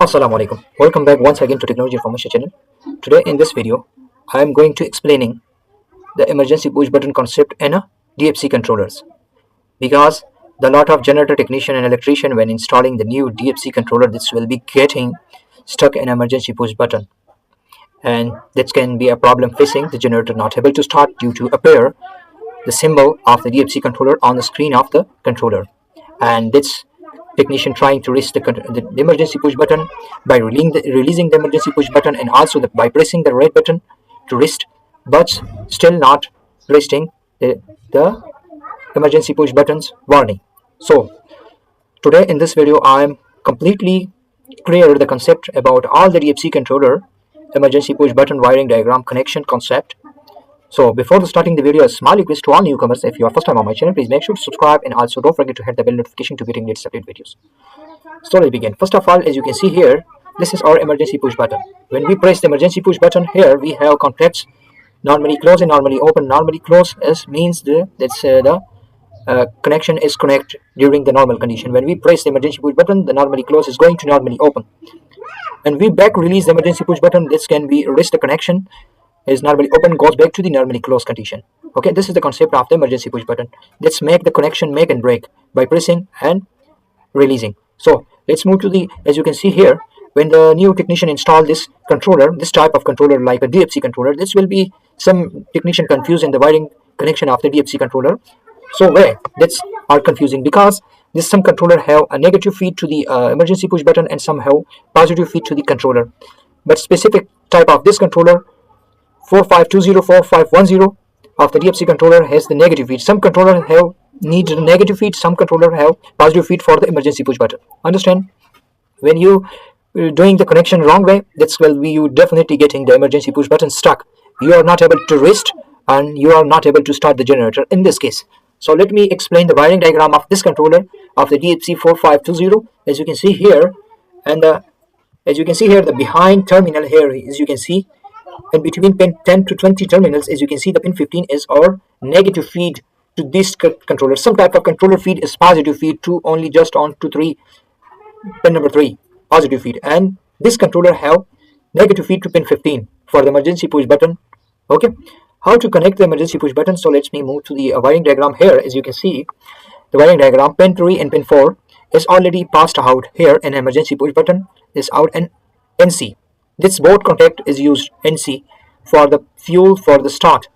Assalamu alaikum. Welcome back once again to Technology Information channel. Today in this video, I am going to explaining the emergency push button concept in a DFC controllers, because the lot of generator technician and electrician when installing the new DFC controller, this will be getting stuck in emergency push button, and that can be a problem facing the generator not able to start due to appear the symbol of the DFC controller on the screen of the controller, and this technician trying to reach the emergency push button by releasing the emergency push button, and also by pressing the red button to rest, but still not resting the emergency push buttons warning. So today in this video I am completely clear the concept about all the DFC controller emergency push button wiring diagram connection concept. So before starting the video, a small request to all newcomers: if you are first time on my channel, please make sure to subscribe, and also don't forget to hit the bell notification to getting latest update videos. So let's begin. First of all, as you can see here, this is our emergency push button. When we press the emergency push button, here we have contacts normally close and normally open. Normally close means the connection is connected during the normal condition. When we press the emergency push button, the normally close is going to normally open. And we back release the emergency push button, this can be rest the connection is normally open, goes back to the normally closed condition. Okay, this is the concept of the emergency push button. Let's make the connection make and break by pressing and releasing. So let's move to the, as you can see here, when the new technician install this controller, this type of controller like a DFC controller, this will be some technician confused in the wiring connection of the DFC controller. So where that's are confusing, because this some controller have a negative feed to the emergency push button and some have positive feed to the controller, but specific type of this controller 45204510 of the DFC controller has the negative feed. Some controller have need the negative feed, some controller have positive feed for the emergency push button. Understand? When you doing the connection wrong way, that's will be you definitely getting the emergency push button stuck. You are not able to rest and you are not able to start the generator in this case. So let me explain the wiring diagram of this controller of the DFC 4520. As you can see here, and as you can see here, the behind terminal here, as you can see, and between pin 10 to 20 terminals, as you can see, the pin 15 is our negative feed to this controller. Some type of controller feed is positive feed to only just on to 3, pin number 3 positive feed, and this controller have negative feed to pin 15 for the emergency push button. Okay, how to connect the emergency push button? So let me move to the wiring diagram here. As you can see, the wiring diagram, pin 3 and pin 4 is already passed out here, and emergency push button is out in NC. This board contact is used NC for the fuel for the start.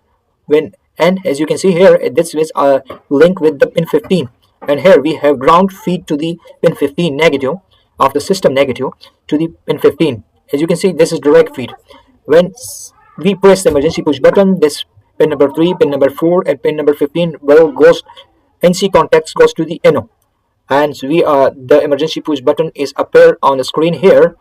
When, and as you can see here, this is a link with the pin 15, and here we have ground feed to the pin 15 negative of the system negative to the pin 15. As you can see, this is direct feed. When we press the emergency push button, this pin number 3, pin number 4 and pin number 15 well goes NC contacts goes to the NO, and we the emergency push button is appear on the screen here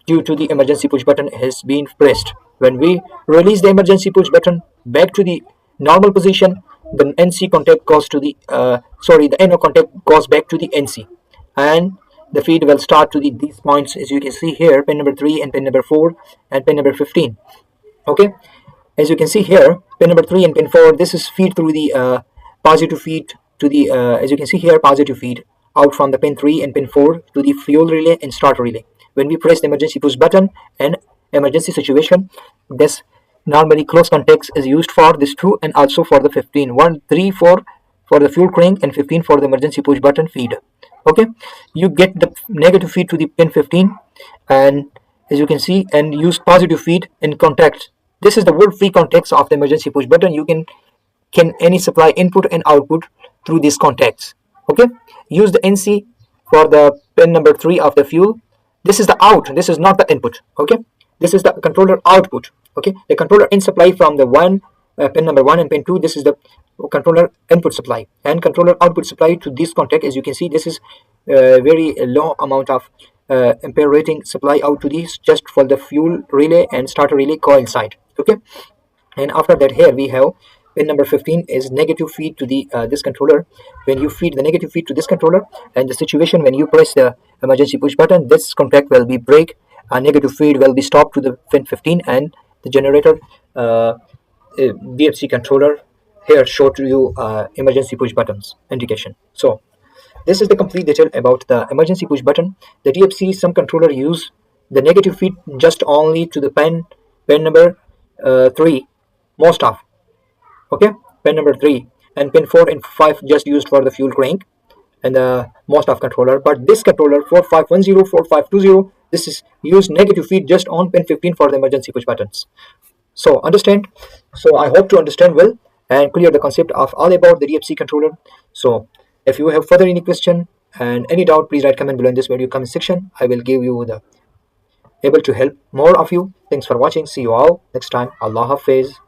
due to the emergency push button has been pressed. When we release the emergency push button back to the normal position, the NC contact goes to the the NO contact goes back to the NC, and the feed will start to these points. As you can see here, pin number 3 and pin number 4 and pin number 15. Okay, as you can see here, pin number 3 and pin 4, this is feed through the positive feed to the as you can see here, positive feed out from the pin 3 and pin 4 to the fuel relay and starter relay. When we press the emergency push button and emergency situation, this normally close contacts is used for this 2 and also for the 15, 1 3 4 for the fuel crank and 15 for the emergency push button feed. Okay, you get the negative feed to the pin 15, and as you can see, and use positive feed in contacts. This is the word free contacts of the emergency push button. You can any supply input and output through these contacts. Okay, use the NC for the pin number 3 of the fuel. This is the out, this is not the input. Okay, this is the controller output. Okay, the controller in supply from the pin number 1 and pin 2, this is the controller input supply, and controller output supply to this contact. As you can see, this is very low amount of ampere rating supply out to this just for the fuel relay and starter relay coil side. Okay, and after that here we have pin number 15 is negative feed to the this controller. When you feed the negative feed to this controller, and the situation when you press the emergency push button, this contact will be break, negative feed will be stopped to the pin 15, and the generator DFC controller here show to you emergency push buttons indication. So This is the complete detail about the emergency push button. The TFC some controller use the negative feed just only to the pin number 3 most of. Okay, pin number 3, and pin 4 and 5 just used for the fuel crank and the most of controller. But this controller 4510 4520, this is used negative feed just on pin 15 for the emergency push buttons. So understand. So I hope to understand well and clear the concept of all about the DFC controller. So if you have further any question and any doubt, please write comment below in this video comment section. I will give you the able to help more of you. Thanks for watching. See you all next time. Allah Hafiz.